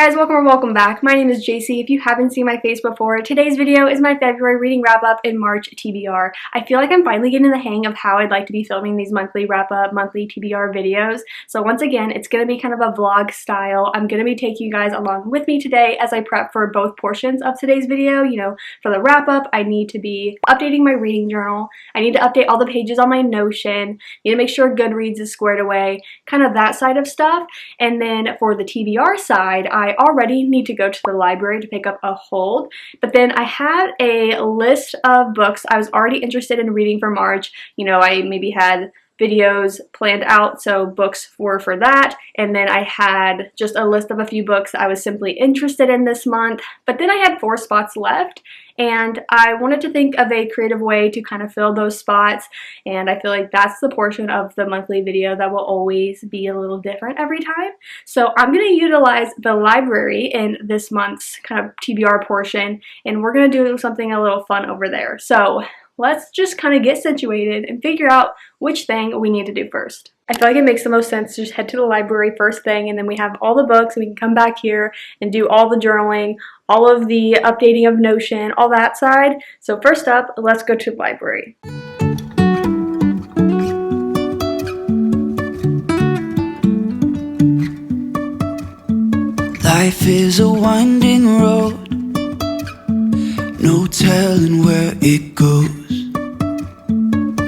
guys, welcome or welcome back. My name is JC. If you haven't seen my face before, today's video is my February reading wrap-up and March TBR. I feel like I'm finally getting the hang of how I'd like to be filming these monthly wrap-up, monthly TBR videos. So once again, it's going to be kind of a vlog style. I'm going to be taking you guys along with me today as I prep for both portions of today's video. You know, for the wrap-up, I need to be updating my reading journal. I need to update all the pages on my Notion. Need to make sure Goodreads is squared away, kind of that side of stuff. And then for the TBR side, I already need to go to the library to pick up a hold, but then I had a list of books I was already interested in reading for March. You know, I maybe had videos planned out, so books were for that, and then I had just a list of a few books I was simply interested in this month, but then I had 4 spots left, and I wanted to think of a creative way to kind of fill those spots, and I feel like that's the portion of the monthly video that will always be a little different every time. So I'm going to utilize the library in this month's kind of TBR portion, and we're going to do something a little fun over there. So let's just kind of get situated and figure out which thing we need to do first. I feel like it makes the most sense to just head to the library first thing, and then we have all the books and we can come back here and do all the journaling, all of the updating of Notion, all that side. So first up, let's go to the library. Life is a winding road, no telling where it goes.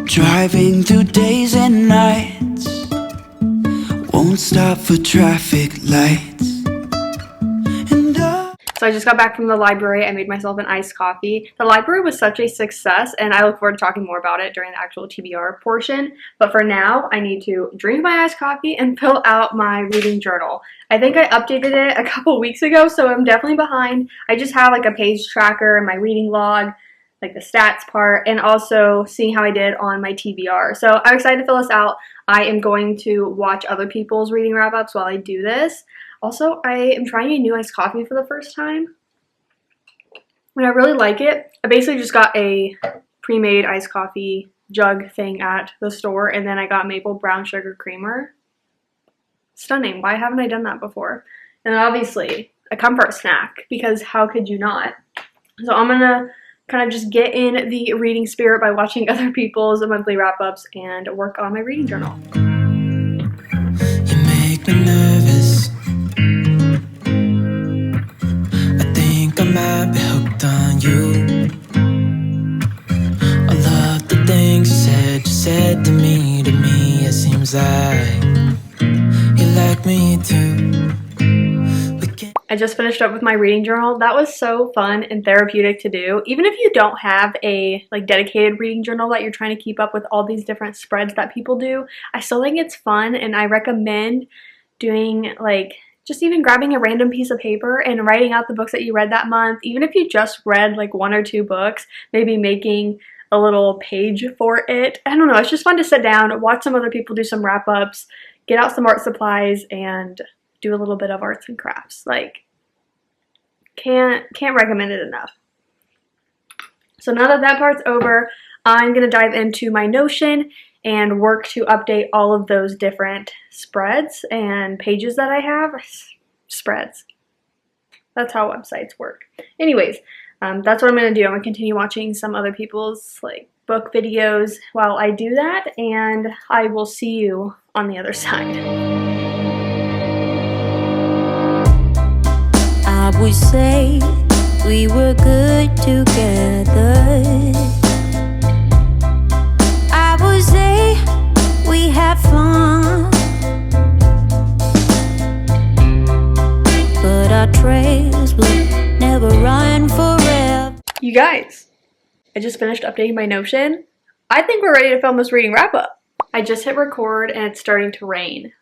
Driving through days and nights, won't stop for traffic lights. So I just got back from the library. I made myself an iced coffee. The library was such a success, and I look forward to talking more about it during the actual TBR portion. But for now, I need to drink my iced coffee and fill out my reading journal. I think I updated it a couple weeks ago, so I'm definitely behind. I just have like a page tracker and my reading log, like the stats part, and also seeing how I did on my TBR. So I'm excited to fill this out. I am going to watch other people's reading wrap-ups while I do this. Also, I am trying a new iced coffee for the first time, and I really like it. I basically just got a pre-made iced coffee jug thing at the store, and then I got maple brown sugar creamer. Stunning. Why haven't I done that before? And then obviously a comfort snack, because how could you not? So I'm gonna kind of just get in the reading spirit by watching other people's monthly wrap-ups and work on my reading journal. You make me nervous. I think I might be hooked on you. I love the things you said to me. It seems like you like me too. I just finished up with my reading journal. That was so fun and therapeutic to do. Even if you don't have a dedicated reading journal that you're trying to keep up with all these different spreads that people do, I still think it's fun, and I recommend doing just even grabbing a random piece of paper and writing out the books that you read that month. Even if you just read 1 or 2 books, maybe making a little page for it. I don't know, it's just fun to sit down, watch some other people do some wrap-ups, get out some art supplies, and do a little bit of arts and crafts. Can't recommend it enough. So now that that part's over, I'm gonna dive into my Notion and work to update all of those different spreads and pages that I have. Spreads. That's how websites work. Anyways, that's what I'm gonna do. I'm gonna continue watching some other people's book videos while I do that, and I will see you on the other side. I would say we were good together. I would say we had fun, but our trails will never run forever. You guys, I just finished updating my Notion. I think we're ready to film this reading wrap-up. I just hit record and it's starting to rain.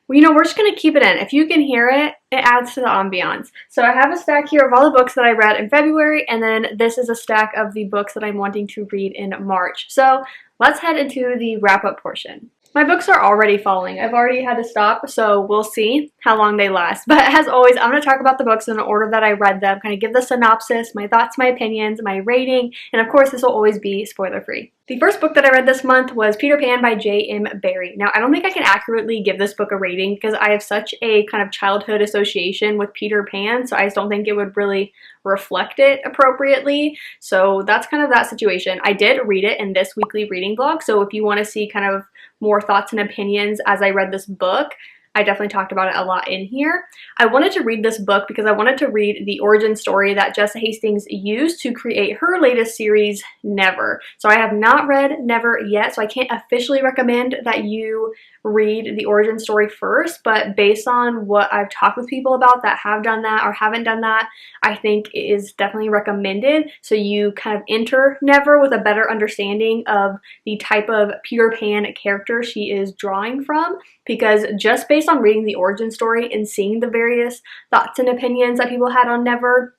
Well, you know, we're just going to keep it in. If you can hear it, it adds to the ambiance. So I have a stack here of all the books that I read in February, and then this is a stack of the books that I'm wanting to read in March. So let's head into the wrap-up portion. My books are already falling. I've already had to stop, so we'll see how long they last. But as always, I'm going to talk about the books in the order that I read them, kind of give the synopsis, my thoughts, my opinions, my rating, and of course this will always be spoiler-free. The first book that I read this month was Peter Pan by J.M. Barrie. Now, I don't think I can accurately give this book a rating because I have such a kind of childhood association with Peter Pan, so I just don't think it would really reflect it appropriately. So that's kind of that situation. I did read it in this weekly reading vlog, so if you want to see kind of more thoughts and opinions as I read this book, I definitely talked about it a lot in here. I wanted to read this book because I wanted to read the origin story that Jessa Hastings used to create her latest series, Never. So I have not read Never yet, so I can't officially recommend that you read the origin story first, but based on what I've talked with people about that have done that or haven't done that, I think it is definitely recommended so you kind of enter Never with a better understanding of the type of Peter Pan character she is drawing from, because just based on reading the origin story and seeing the various thoughts and opinions that people had on Never,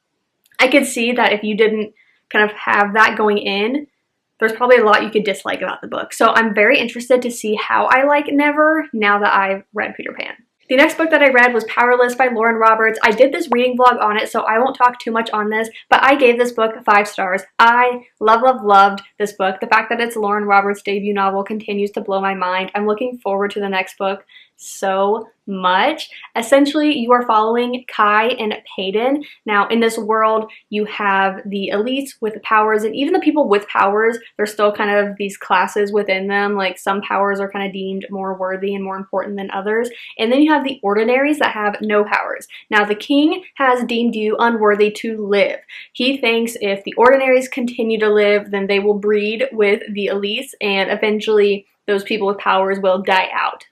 I could see that if you didn't kind of have that going in, there's probably a lot you could dislike about the book. So I'm very interested to see how I like Never now that I've read Peter Pan. The next book that I read was Powerless by Lauren Roberts. I did this reading vlog on it, so I won't talk too much on this, but I gave this book 5 stars. I loved this book. The fact that it's Lauren Roberts' debut novel continues to blow my mind. I'm looking forward to the next book so much. Essentially, you are following Kai and Payton. Now, in this world, you have the elites with powers, and even the people with powers, there's still kind of these classes within them. Like, some powers are kind of deemed more worthy and more important than others. And then you have the ordinaries that have no powers. Now, the king has deemed you unworthy to live. He thinks if the ordinaries continue to live, then they will breed with the elites, and eventually those people with powers will die out.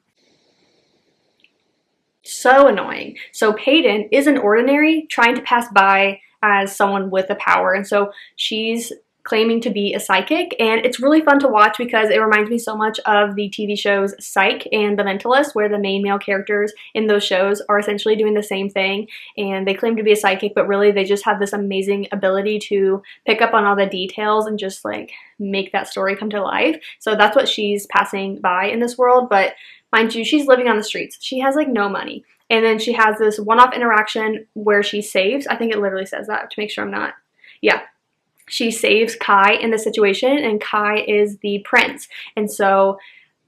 So annoying. So Payton is an ordinary trying to pass by as someone with a power, and so she's claiming to be a psychic, and it's really fun to watch because it reminds me so much of the TV shows Psych and The Mentalist, where the main male characters in those shows are essentially doing the same thing, and they claim to be a psychic, but really they just have this amazing ability to pick up on all the details and just like make that story come to life. So that's what she's passing by in this world, but mind you, she's living on the streets. She has like no money. And then she has this one-off interaction where she saves, I think it literally says that to make sure I'm not, yeah. She saves Kai in the situation, and Kai is the prince. And so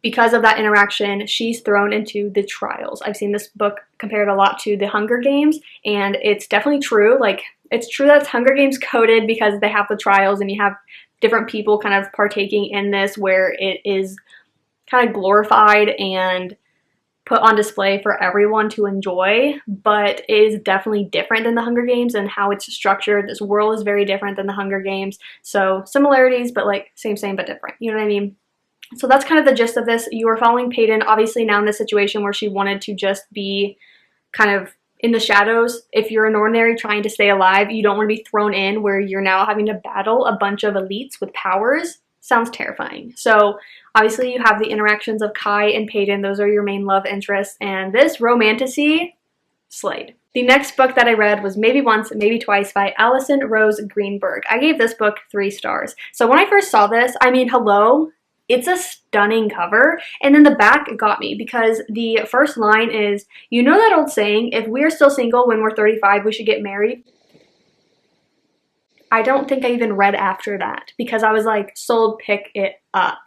because of that interaction, she's thrown into the trials. I've seen this book compared a lot to the Hunger Games, and it's definitely true. Like, it's true that it's Hunger Games coded because they have the trials and you have different people kind of partaking in this where it is kind of glorified and put on display for everyone to enjoy, but it is definitely different than the Hunger Games and how it's structured. This world is very different than the Hunger Games. So similarities, but like same but different. You know what I mean? So that's kind of the gist of this. You are following Payton, obviously now in this situation where she wanted to just be kind of in the shadows. If you're an ordinary trying to stay alive, you don't want to be thrown in where you're now having to battle a bunch of elites with powers. Sounds terrifying. So obviously you have the interactions of Kai and Payton. Those are your main love interests, and this romantasy slayed. The next book that I read was Maybe Once, Maybe Twice by Allison Rose Greenberg. I gave this book 3 stars. So when I first saw this, I mean, hello, it's a stunning cover, and then the back got me because the first line is, you know that old saying, if we're still single when we're 35, we should get married? I don't think I even read after that because I was like, sold, pick it up.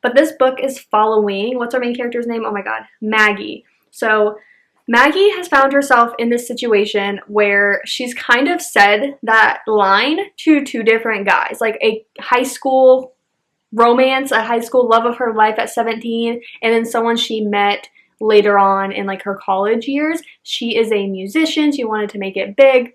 But this book is following, what's our main character's name? Oh my god, Maggie. So Maggie has found herself in this situation where she's kind of said that line to 2 different guys, like a high school romance, a high school love of her life at 17, and then someone she met later on in like her college years. She is a musician, she wanted to make it big.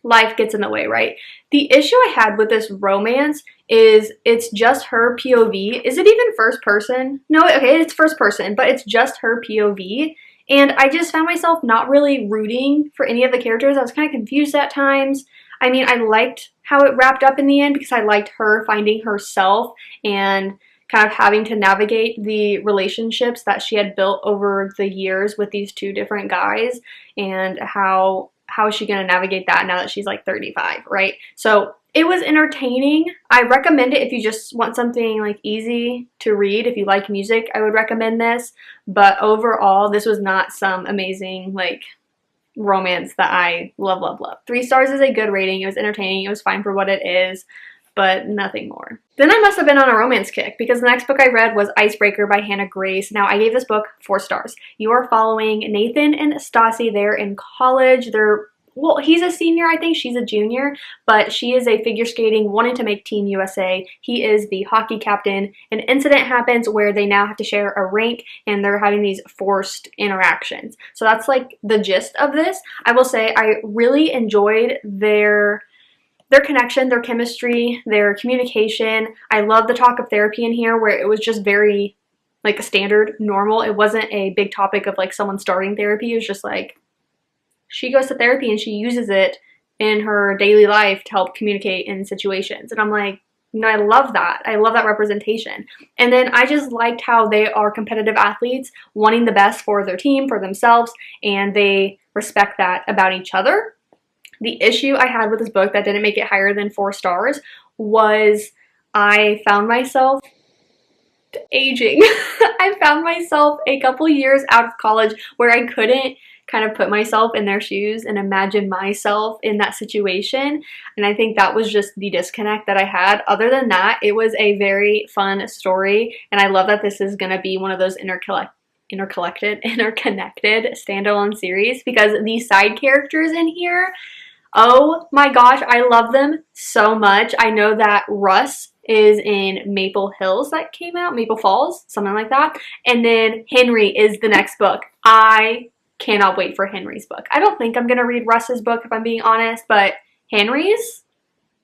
Life gets in the way, right? The issue I had with this romance is it's just her POV. Is it even first person? No, okay, it's first person, but it's just her POV. And I just found myself not really rooting for any of the characters. I was kind of confused at times. I mean, I liked how it wrapped up in the end because I liked her finding herself and kind of having to navigate the relationships that she had built over the years with these 2 different guys, and how is she going to navigate that now that she's like 35, right? So It was entertaining. I recommend it if you just want something like easy to read. If you like music, I would recommend this. But overall, this was not some amazing like romance that I love. 3 stars is a good rating. It was entertaining. It was fine for what it is, but nothing more. Then I must have been on a romance kick because the next book I read was Icebreaker by Hannah Grace. Now, I gave this book 4 stars. You are following Nathan and Stassi. They're in college. Well, he's a senior, I think. She's a junior, but she is a figure skating, wanting to make Team USA. He is the hockey captain. An incident happens where they now have to share a rink, and they're having these forced interactions. So that's like the gist of this. I will say I really enjoyed their connection, their chemistry, their communication. I love the talk of therapy in here where it was just very like a standard, normal. It wasn't a big topic of like someone starting therapy. It was just like, she goes to therapy and she uses it in her daily life to help communicate in situations. And I'm like, no, I love that. I love that representation. And then I just liked how they are competitive athletes wanting the best for their team, for themselves, and they respect that about each other. The issue I had with this book that didn't make it higher than 4 stars was I found myself aging. I found myself a couple years out of college where I couldn't kind of put myself in their shoes and imagine myself in that situation. And I think that was just the disconnect that I had. Other than that, it was a very fun story. And I love that this is going to be one of those interconnected standalone series because these side characters in here, oh my gosh, I love them so much. I know that Russ is in Maple Hills that came out, Maple Falls, something like that. And then Henry is the next book. I cannot wait for Henry's book. I don't think I'm going to read Russ's book if I'm being honest, but Henry's,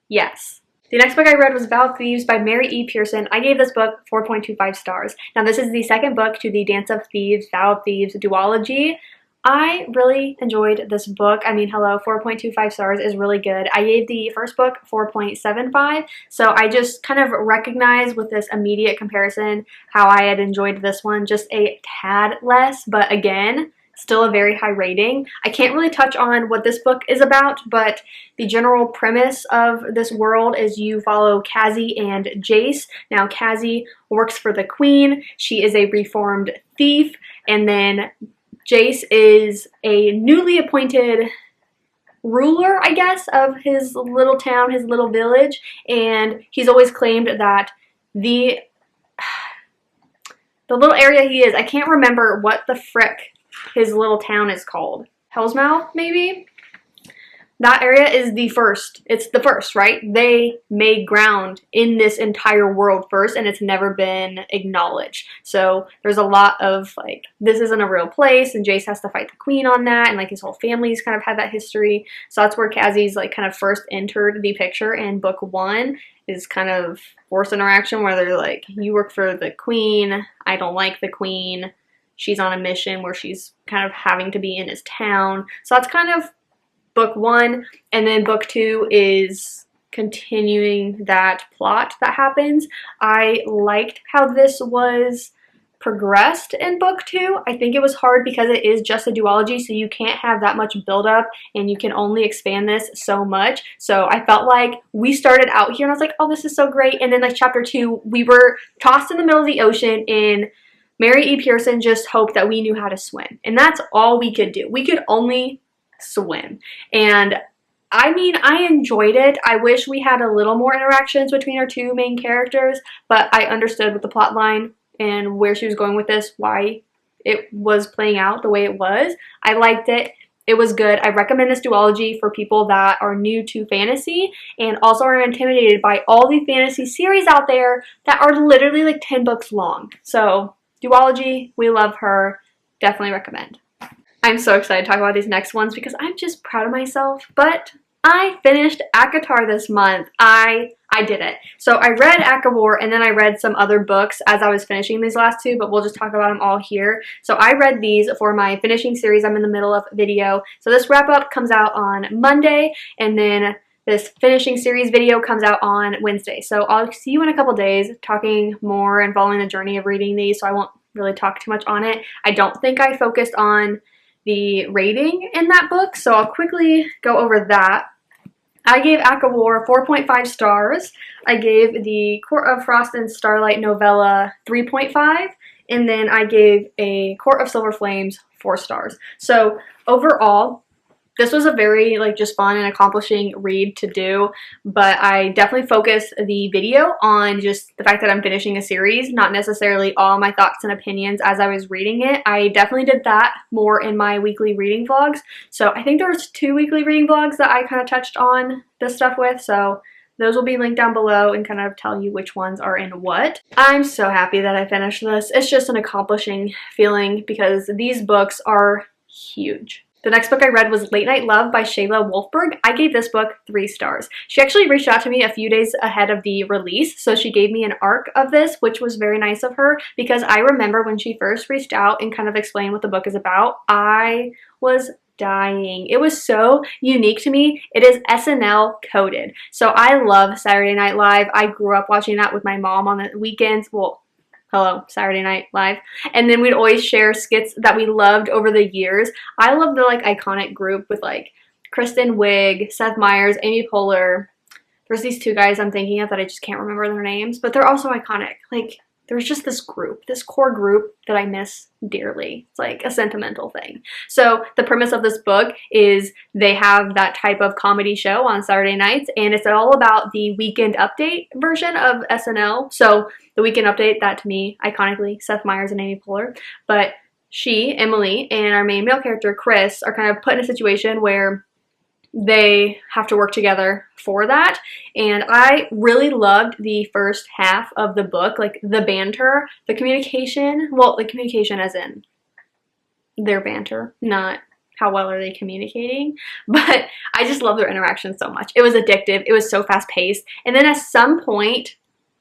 yes. The next book I read was Vow of Thieves by Mary E. Pearson. I gave this book 4.25 stars. Now this is the second book to the Dance of Thieves, Vow of Thieves duology. I really enjoyed this book. I mean, hello, 4.25 stars is really good. I gave the first book 4.75, so I just kind of recognize with this immediate comparison how I had enjoyed this one just a tad less, but again, still a very high rating. I can't really touch on what this book is about, but the general premise of this world is you follow Cassie and Jace. Now, Cassie works for the Queen. She is a reformed thief, and then Jace is a newly appointed ruler, I guess, of his little town, his little village, and he's always claimed that the little area he is, I can't remember what the frick his little town is called. Hellsmouth, maybe? That area is the first. It's the first, right? They made ground in this entire world first, and it's never been acknowledged. So there's a lot of, like, this isn't a real place, and Jace has to fight the Queen on that, and, like, his whole family's kind of had that history. So that's where Cassie's, like, kind of first entered the picture in book 1, is kind of forced interaction where they're like, you work for the Queen, I don't like the Queen. She's on a mission where she's kind of having to be in his town. So that's kind of book 1, and then book 2 is continuing that plot that happens. I liked how this was progressed in book 2. I think it was hard because it is just a duology, so you can't have that much buildup, and you can only expand this so much. So I felt like we started out here, and I was like, oh, this is so great. And then like chapter 2, we were tossed in the middle of the ocean, and Mary E. Pearson just hoped that we knew how to swim. And that's all we could do. We could only swim. And I mean, I enjoyed it. I wish we had a little more interactions between our 2 main characters, but I understood with the plot line and where she was going with this, why it was playing out the way it was. I liked it. It was good. I recommend this duology for people that are new to fantasy and also are intimidated by all the fantasy series out there that are literally like 10 books long. So duology, we love her. Definitely recommend. I'm so excited to talk about these next ones because I'm just proud of myself. But I finished ACOTAR this month. I did it. So I read ACOWAR and then I read some other books as I was finishing these last 2, but we'll just talk about them all here. So I read these for my finishing series I'm in the middle of video. So this wrap up comes out on Monday, and then this finishing series video comes out on Wednesday. So I'll see you in a couple days talking more and following the journey of reading these, so I won't really talk too much on it. I don't think I focused on the rating in that book, so I'll quickly go over that. I gave Act of War 4.5 stars. I gave the Court of Frost and Starlight novella 3.5. And then I gave a Court of Silver Flames 4 stars. So overall, this was a very just fun and accomplishing read to do, but I definitely focused the video on just the fact that I'm finishing a series, not necessarily all my thoughts and opinions as I was reading it. I definitely did that more in my weekly reading vlogs. So I think there was 2 weekly reading vlogs that I kind of touched on this stuff with, so those will be linked down below and kind of tell you which ones are in what. I'm so happy that I finished this. It's just an accomplishing feeling because these books are huge. The next book I read was Late Night Love by Shayla Wolfberg. I gave this book 3 stars. She actually reached out to me a few days ahead of the release, so she gave me an arc of this, which was very nice of her because I remember when she first reached out and kind of explained what the book is about, I was dying. It was so unique to me. It is SNL coded. So I love Saturday Night Live. I grew up watching that with my mom on the weekends. Well, hello, Saturday Night Live. And then we'd always share skits that we loved over the years. I love the iconic group with Kristen Wiig, Seth Meyers, Amy Poehler. There's these 2 guys I'm thinking of that I just can't remember their names, but they're also iconic. There's just this group, this core group that I miss dearly. It's like a sentimental thing. So the premise of this book is they have that type of comedy show on Saturday nights, and it's all about the Weekend Update version of SNL. So the Weekend Update, that to me, iconically, Seth Meyers and Amy Poehler. But she, Emily, and our main male character, Chris, are kind of put in a situation where they have to work together for that. And I really loved the first half of the book, the banter, the communication. Well, the communication as in their banter, not how well are they communicating. But I just love their interaction so much. It was addictive. It was so fast paced. And then at some point,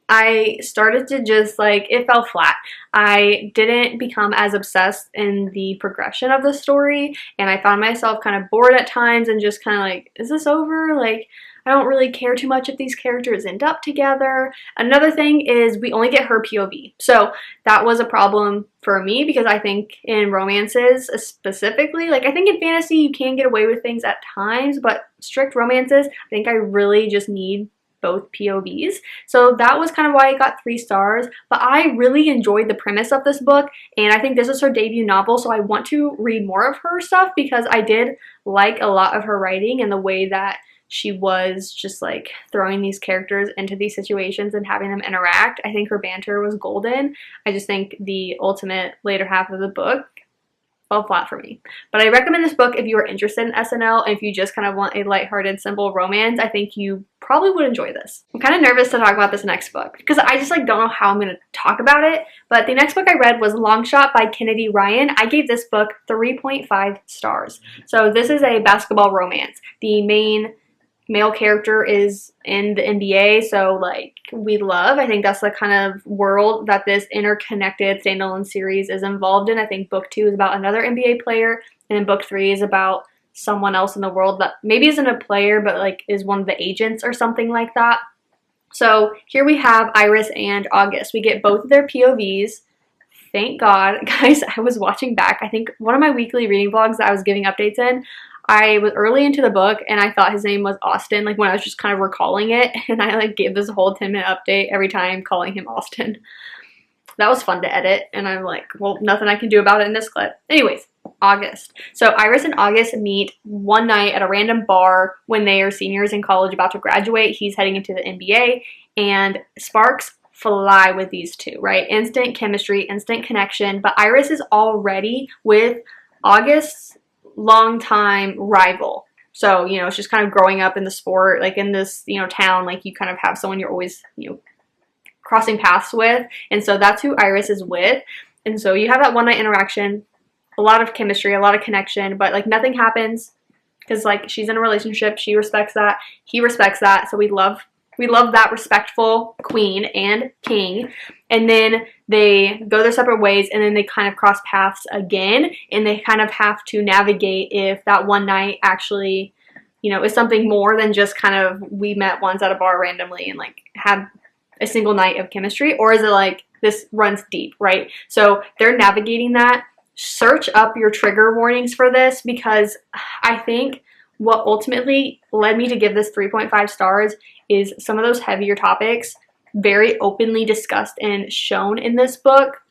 I started to just it fell flat. I didn't become as obsessed in the progression of the story, and I found myself kind of bored at times and just kind of is this over? I don't really care too much if these characters end up together. Another thing is we only get her POV. So that was a problem for me because I think in romances specifically, I think in fantasy you can get away with things at times, but strict romances, I think I really just need both POVs. So that was kind of why I got 3 stars, but I really enjoyed the premise of this book, and I think this is her debut novel, so I want to read more of her stuff because I did like a lot of her writing and the way that she was just throwing these characters into these situations and having them interact. I think her banter was golden. I just think the ultimate later half of the book fell flat for me. But I recommend this book if you are interested in SNL and if you just kind of want a lighthearted, simple romance. I think you probably would enjoy this. I'm kind of nervous to talk about this next book because I just don't know how I'm going to talk about it. But the next book I read was Long Shot by Kennedy Ryan. I gave this book 3.5 stars. So this is a basketball romance. The main male character is in the NBA, so we love. I think that's the kind of world that this interconnected standalone series is involved in. I think book 2 is about another NBA player, and then book 3 is about someone else in the world that maybe isn't a player, but is one of the agents or something like that. So here we have Iris and August. We get both of their POVs. Thank God. Guys, I was watching back. I think one of my weekly reading vlogs that I was giving updates in, I was early into the book and I thought his name was Austin, when I was just kind of recalling it, and I gave this whole 10-minute update every time calling him Austin. That was fun to edit, and I'm well, nothing I can do about it in this clip. Anyways, August. So Iris and August meet one night at a random bar when they are seniors in college about to graduate. He's heading into the NBA, and sparks fly with these two, right? Instant chemistry, instant connection, but Iris is already with August's longtime rival. So, it's just kind of growing up in the sport, in this, town, you kind of have someone you're always, crossing paths with. And so that's who Iris is with. And so you have that one night interaction, a lot of chemistry, a lot of connection, but nothing happens because she's in a relationship. She respects that. He respects that. So we love that respectful queen and king. And then they go their separate ways, and then they kind of cross paths again, and they kind of have to navigate if that one night actually, is something more than just kind of we met once at a bar randomly and had a single night of chemistry, or is it this runs deep, right? So they're navigating that. Search up your trigger warnings for this because I think what ultimately led me to give this 3.5 stars is some of those heavier topics, very openly discussed and shown in this book,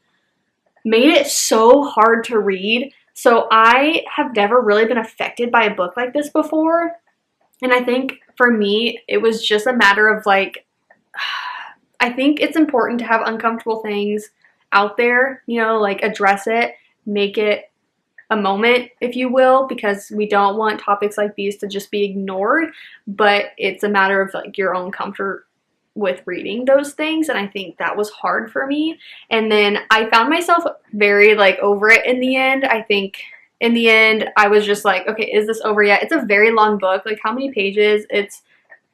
made it so hard to read. So I have never really been affected by a book like this before. And I think for me, it was just a matter of like, I think it's important to have uncomfortable things out there, you know, like address it, make it a moment, if you will, because we don't want topics like these to just be ignored, but it's a matter of like your own comfort with reading those things. And I think that was hard for me. And then I found myself very like over it in the end. I think in the end I was just like, okay, is this over yet? It's a very long book. Like, how many pages? It's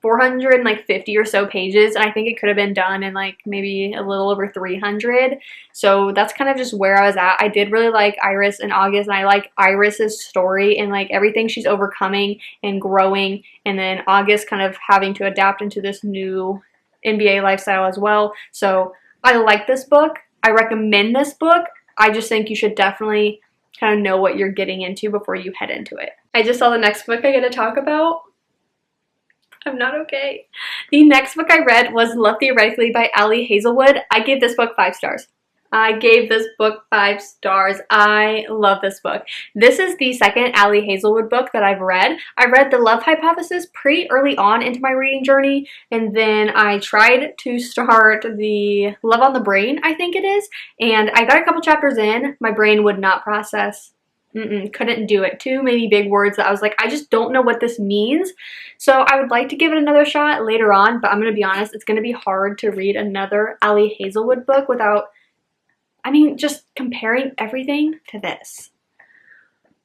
450 or so pages, and I think it could have been done in like maybe a little over 300. So that's kind of just where I was at. I did really like Iris and August, and I like Iris's story and like everything she's overcoming and growing, and then August kind of having to adapt into this new NBA lifestyle as well. So I like this book. I recommend this book. I just think you should definitely kind of know what you're getting into before you head into it. I just saw the next book I get to talk about. I'm not okay. The next book I read was Love Theoretically by Ali Hazelwood. I gave this book 5 stars. I gave this book 5 stars. I love this book. This is the second Ali Hazelwood book that I've read. I read The Love Hypothesis pretty early on into my reading journey, and then I tried to start the Love on the Brain, I think it is, and I got a couple chapters in. My brain would not process. Couldn't do it. Too many big words that I was like, I just don't know what this means. So I would like to give it another shot later on, but I'm going to be honest, it's going to be hard to read another Ali Hazelwood book without, just comparing everything to this.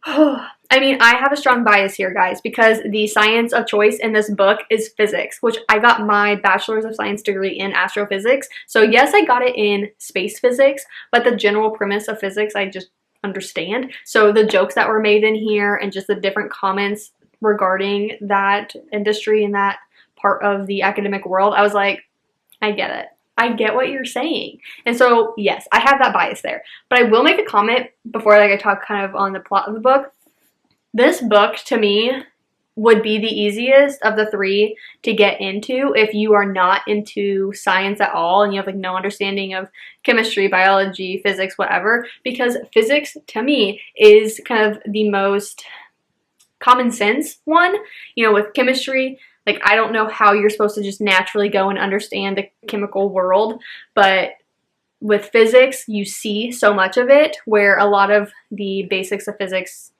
I have a strong bias here, guys, because the science of choice in this book is physics, which I got my Bachelor's of Science degree in astrophysics. So yes, I got it in space physics, but the general premise of physics, I just understand. So the jokes that were made in here and just the different comments regarding that industry and that part of the academic world, I was like, I get it. I get what you're saying. And so yes, I have that bias there. But I will make a comment before I talk kind of on the plot of the book. This book to me would be the easiest of the 3 to get into if you are not into science at all and you have like no understanding of chemistry, biology, physics, whatever, because physics to me is kind of the most common sense one. With chemistry, like I don't know how you're supposed to just naturally go and understand the chemical world, but with physics you see so much of it where a lot of the basics of physics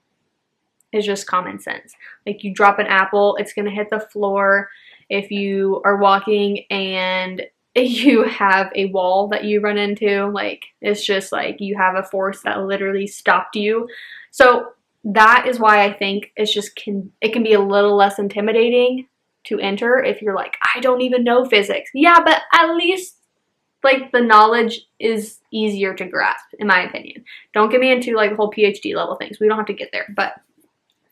is just common sense. Like you drop an apple, it's going to hit the floor. If you are walking and you have a wall that you run into, like it's just like you have a force that literally stopped you. So that is why I think it can be a little less intimidating to enter if you're like, I don't even know physics. Yeah, but at least like the knowledge is easier to grasp, in my opinion. Don't get me into like the whole PhD level things. We don't have to get there, but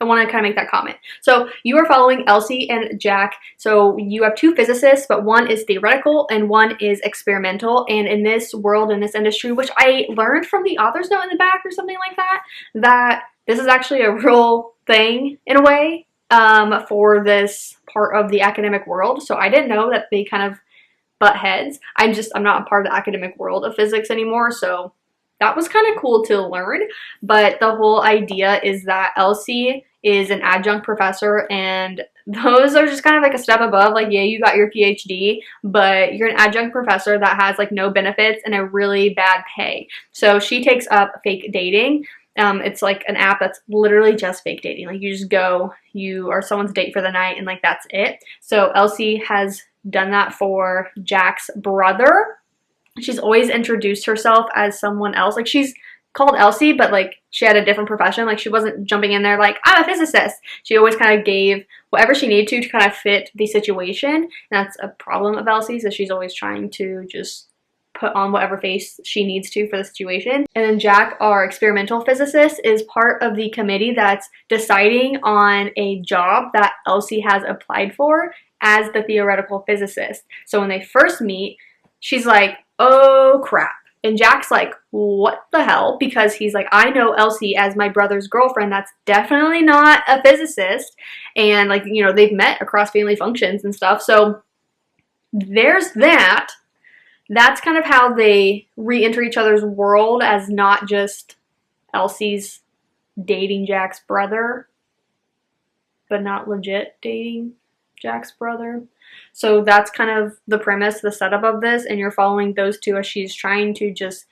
I want to kind of make that comment. So you are following Elsie and Jack. So you have 2 physicists, but one is theoretical and one is experimental. And in this world, in this industry, which I learned from the author's note in the back or something like that, that this is actually a real thing in a way for this part of the academic world. So I didn't know that they kind of butt heads. I'm not a part of the academic world of physics anymore, so that was kind of cool to learn. But the whole idea is that Elsie is an adjunct professor, and those are just kind of like a step above. Like, yeah, you got your PhD, but you're an adjunct professor that has like no benefits and a really bad pay. So she takes up fake dating. It's like an app that's literally just fake dating. Like you just go, you are someone's date for the night, and like that's it. So Elsie has done that for Jack's brother. She's always introduced herself as someone else. Like she's called Elsie, but like she had a different profession. Like she wasn't jumping in there like, I'm a physicist. She always kind of gave whatever she needed to kind of fit the situation. And that's a problem of Elsie, so she's always trying to just put on whatever face she needs to for the situation. And then Jack, our experimental physicist, is part of the committee that's deciding on a job that Elsie has applied for as the theoretical physicist. So when they first meet, she's like, oh crap, And Jack's like, what the hell? Because he's like, I know Elsie as my brother's girlfriend. That's definitely not a physicist. And like, you know, they've met across family functions and stuff. So there's that. That's kind of how they re-enter each other's world as not just Elsie's dating Jack's brother, but not legit dating Jack's brother. So that's kind of the premise, the setup of this, and you're following those two as she's trying to just,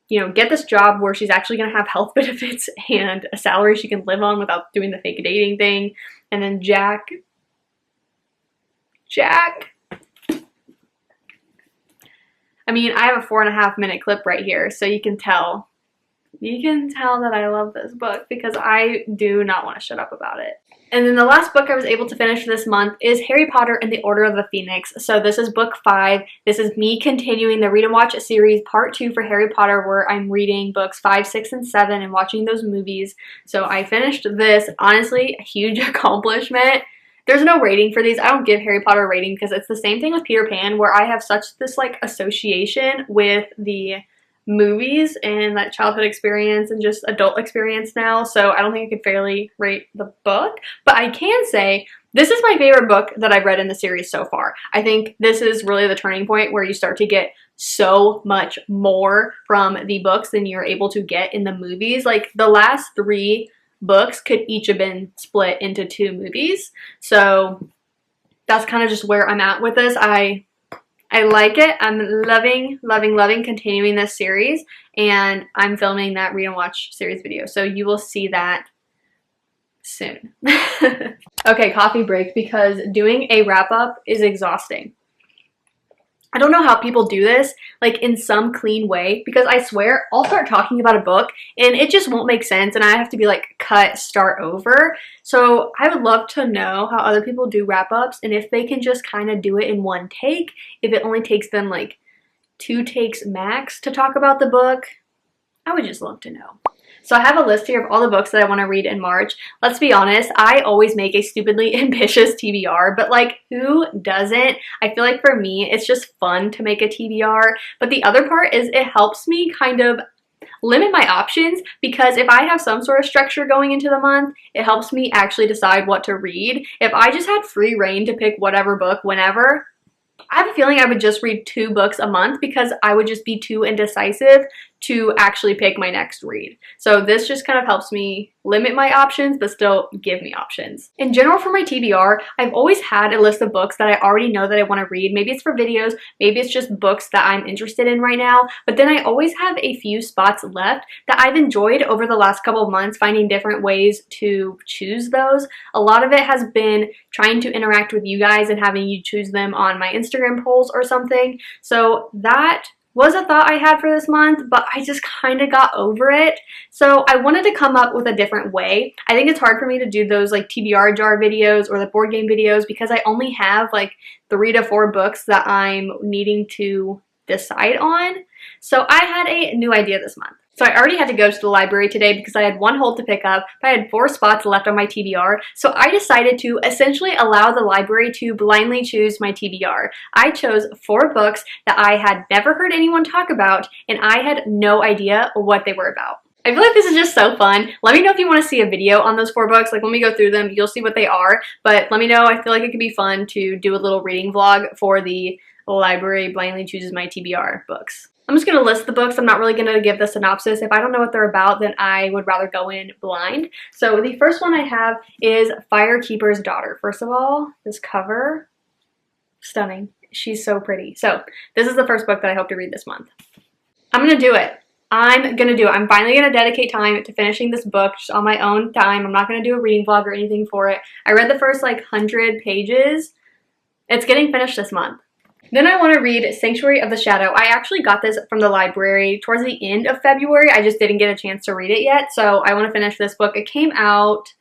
you know, get this job where she's actually going to have health benefits and a salary she can live on without doing the fake dating thing. And then Jack, I mean, I have a 4.5 minute clip right here, so you can tell that I love this book because I do not want to shut up about it. And then the last book I was able to finish this month is Harry Potter and the Order of the Phoenix. So this is book 5. This is me continuing the Read and Watch series part 2 for Harry Potter, where I'm reading books 5, 6, and 7 and watching those movies. So I finished this. Honestly, a huge accomplishment. There's no rating for these. I don't give Harry Potter a rating because it's the same thing with Peter Pan, where I have such this like association with the movies and that childhood experience and just adult experience now, so I don't think I could fairly rate the book, but I can say this is my favorite book that I've read in the series so far. I think this is really the turning point where you start to get so much more from the books than you're able to get in the movies. Like the last 3 books could each have been split into 2 movies, so that's kind of just where I'm at with this. I like it. I'm loving continuing this series, and I'm filming that Read and Watch series video, so you will see that soon. Okay, coffee break, because doing a wrap-up is exhausting. I don't know how people do this, like in some clean way, because I swear I'll start talking about a book and it just won't make sense and I have to be like, cut, start over. So I would love to know how other people do wrap-ups and if they can just kind of do it in one take, if it only takes them like 2 takes max to talk about the book. I would just love to know. So I have a list here of all the books that I want to read in March. Let's be honest, I always make a stupidly ambitious TBR, but like who doesn't? I feel like for me, it's just fun to make a TBR. But the other part is it helps me kind of limit my options, because if I have some sort of structure going into the month, it helps me actually decide what to read. If I just had free reign to pick whatever book whenever, I have a feeling I would just read 2 books a month because I would just be too indecisive to actually pick my next read. So this just kind of helps me limit my options but still give me options. In general, for my TBR, I've always had a list of books that I already know that I want to read. Maybe it's for videos, maybe it's just books that I'm interested in right now, but then I always have a few spots left that I've enjoyed over the last couple of months, finding different ways to choose those. A lot of it has been trying to interact with you guys and having you choose them on my Instagram polls or something. So that was a thought I had for this month, but I just kind of got over it. So I wanted to come up with a different way. I think it's hard for me to do those like TBR jar videos or the board game videos because I only have like 3 to 4 books that I'm needing to decide on. So I had a new idea this month. So I already had to go to the library today because I had 1 hold to pick up, but I had 4 spots left on my TBR. So I decided to essentially allow the library to blindly choose my TBR. I chose 4 books that I had never heard anyone talk about, and I had no idea what they were about. I feel like this is just so fun. Let me know if you want to see a video on those 4 books. Like when we go through them, you'll see what they are, but let me know. I feel like it could be fun to do a little reading vlog for the library blindly chooses my TBR books. I'm just going to list the books. I'm not really going to give the synopsis. If I don't know what they're about, then I would rather go in blind. So the first one I have is Firekeeper's Daughter. First of all, this cover, stunning. She's so pretty. So this is the first book that I hope to read this month. I'm going to do it. I'm finally going to dedicate time to finishing this book just on my own time. I'm not going to do a reading vlog or anything for it. I read the first like 100 pages. It's getting finished this month. Then I want to read Sanctuary of the Shadow. I actually got this from the library towards the end of February. I just didn't get a chance to read it yet, so I want to finish this book. It came out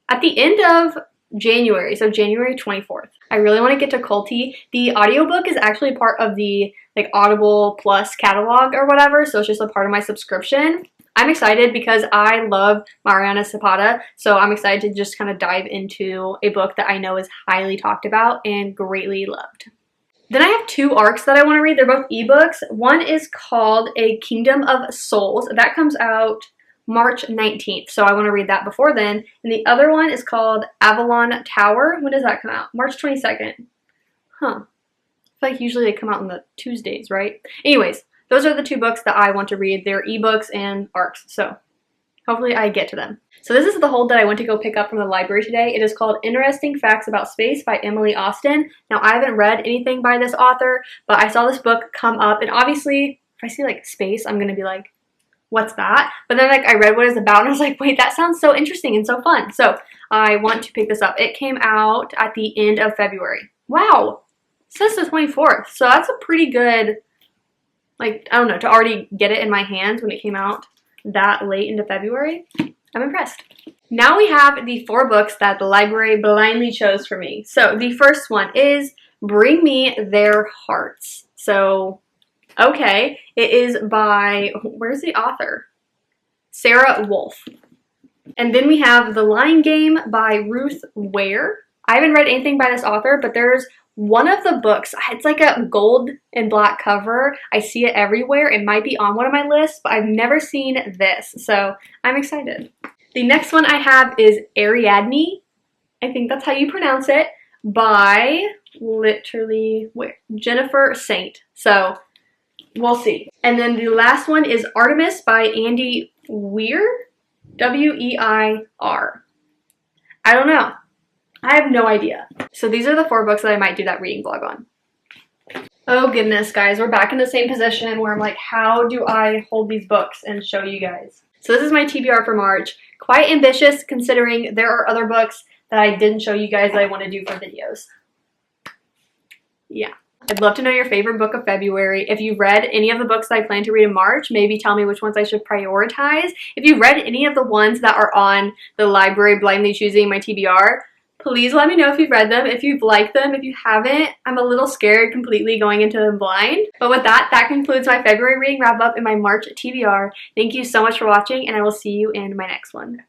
at the end of January, so January 24th. I really want to get to Culty. The audiobook is actually part of the like Audible Plus catalog or whatever, so it's just a part of my subscription. I'm excited because I love Mariana Zapata, so I'm excited to just kind of dive into a book that I know is highly talked about and greatly loved. Then I have 2 arcs that I want to read. They're both ebooks. One is called A Kingdom of Souls. That comes out March 19th, so I want to read that before then. And the other one is called Avalon Tower. When does that come out? March 22nd. Huh. I feel like usually they come out on the Tuesdays, right? Anyways, those are the 2 books that I want to read. They're ebooks and arcs, so hopefully I get to them. So this is the hold that I went to go pick up from the library today. It is called Interesting Facts About Space by Emily Austin. Now, I haven't read anything by this author, but I saw this book come up, and obviously, if I see like space, I'm gonna be like, what's that? But then like I read what it's about, and I was like, wait, that sounds so interesting and so fun. So I want to pick this up. It came out at the end of February. Wow, it says the 24th, so that's a pretty good, like, I don't know, to already get it in my hands when it came out that late into February. I'm impressed. Now we have the 4 books that the library blindly chose for me. So the first one is Bring Me Their Hearts. So, okay, it is by, where's the author? Sarah Wolf. And then we have The Lying Game by Ruth Ware. I haven't read anything by this author, but there's one of the books, it's like a gold and black cover. I see it everywhere. It might be on one of my lists, but I've never seen this, so I'm excited. The next one I have is Ariadne, I think that's how you pronounce it, by literally Jennifer Saint. So we'll see. And then the last one is Artemis by Andy Weir, W-E-I-R. I don't know. I have no idea. So these are the 4 books that I might do that reading vlog on. Oh goodness, guys, we're back in the same position where I'm like, how do I hold these books and show you guys? So this is my TBR for March. Quite ambitious considering there are other books that I didn't show you guys that I want to do for videos. Yeah. I'd love to know your favorite book of February. If you've read any of the books that I plan to read in March, maybe tell me which ones I should prioritize. If you've read any of the ones that are on the library blindly choosing my TBR, please let me know if you've read them, if you've liked them. If you haven't, I'm a little scared completely going into them blind. But with that, that concludes my February reading wrap up and my March TBR. Thank you so much for watching, and I will see you in my next one.